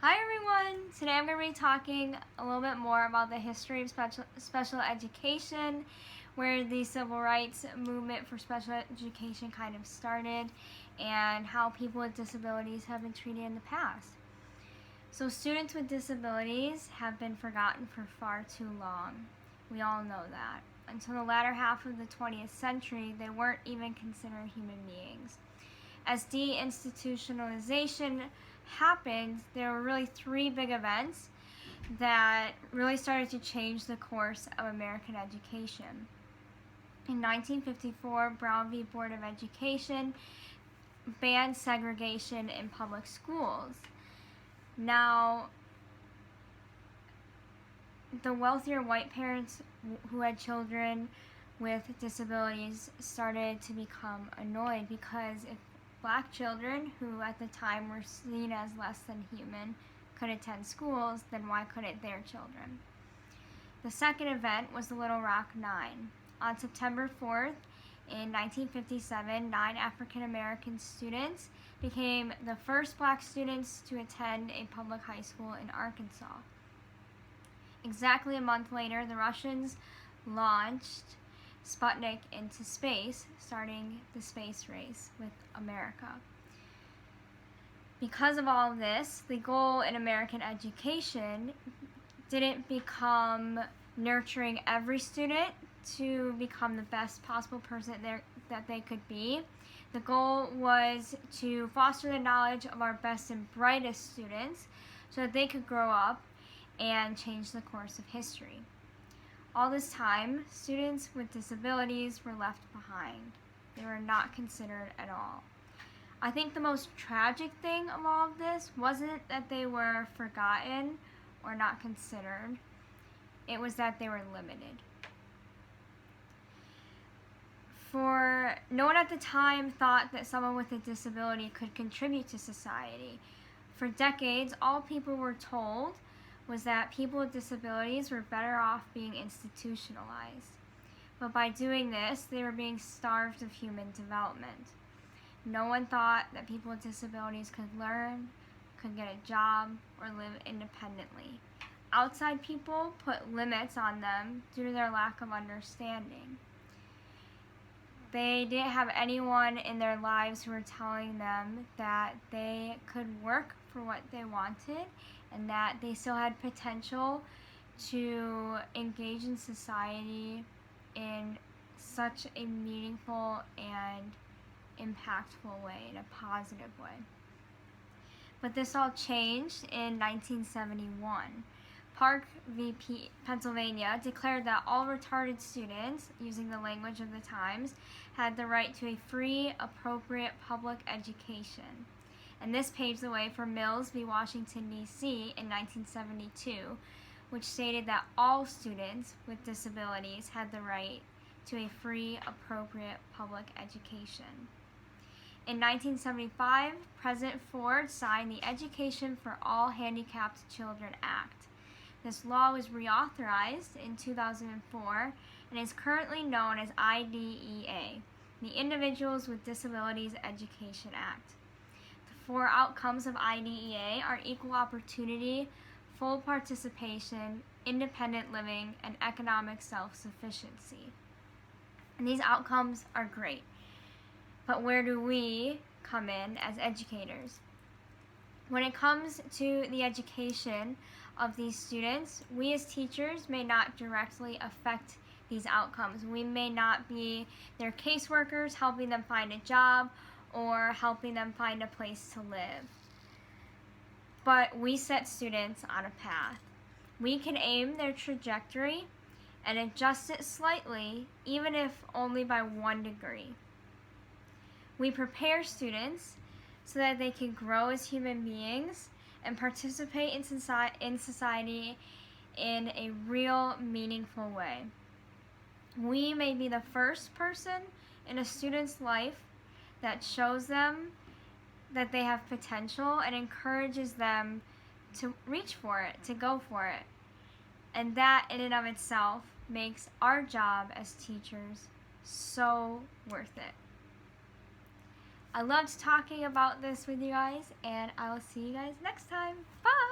Hi everyone! Today I'm going to be talking a little bit more about the history of special education, where the civil rights movement for special education kind of started, and how people with disabilities have been treated in the past. So students with disabilities have been forgotten for far too long. We all know that. Until the latter half of the 20th century, they weren't even considered human beings. As deinstitutionalization happened, there were really three big events that really started to change the course of American education. In 1954, Brown v. Board of Education banned segregation in public schools. Now, the wealthier white parents who had children with disabilities started to become annoyed because if Black children, who at the time were seen as less than human, could attend schools, then why couldn't their children? The second event was the Little Rock Nine. On September 4th, in 1957, 9 African American students became the first Black students to attend a public high school in Arkansas. Exactly a month later, the Russians launched Sputnik into space, starting the space race with America. Because of all of this, the goal in American education didn't become nurturing every student to become the best possible person that they could be. The goal was to foster the knowledge of our best and brightest students so that they could grow up and change the course of history. All this time, students with disabilities were left behind. They were not considered at all. I think the most tragic thing of all of this wasn't that they were forgotten or not considered. It was that they were limited. For no one at the time thought that someone with a disability could contribute to society. For decades, all people were told was that people with disabilities were better off being institutionalized. But by doing this, they were being starved of human development. No one thought that people with disabilities could learn, could get a job, or live independently. Outside people put limits on them due to their lack of understanding. They didn't have anyone in their lives who were telling them that they could work for what they wanted and that they still had potential to engage in society in such a meaningful and impactful way, in a positive way. But this all changed in 1971. Park v. Pennsylvania declared that all retarded students, using the language of the times, had the right to a free, appropriate public education. And this paves the way for Mills v. Washington, D.C. in 1972, which stated that all students with disabilities had the right to a free, appropriate public education. In 1975, President Ford signed the Education for All Handicapped Children Act. This law was reauthorized in 2004 and is currently known as IDEA, the Individuals with Disabilities Education Act. The 4 outcomes of IDEA are equal opportunity, full participation, independent living, and economic self-sufficiency. And these outcomes are great. But where do we come in as educators? When it comes to the education of these students, we as teachers may not directly affect these outcomes. We may not be their caseworkers helping them find a job or helping them find a place to live. But we set students on a path. We can aim their trajectory and adjust it slightly, even if only by 1 degree. We prepare students so that they can grow as human beings and participate in society in a real, meaningful way. We may be the first person in a student's life that shows them that they have potential and encourages them to reach for it, to go for it. And that in and of itself makes our job as teachers so worth it. I loved talking about this with you guys, and I will see you guys next time. Bye!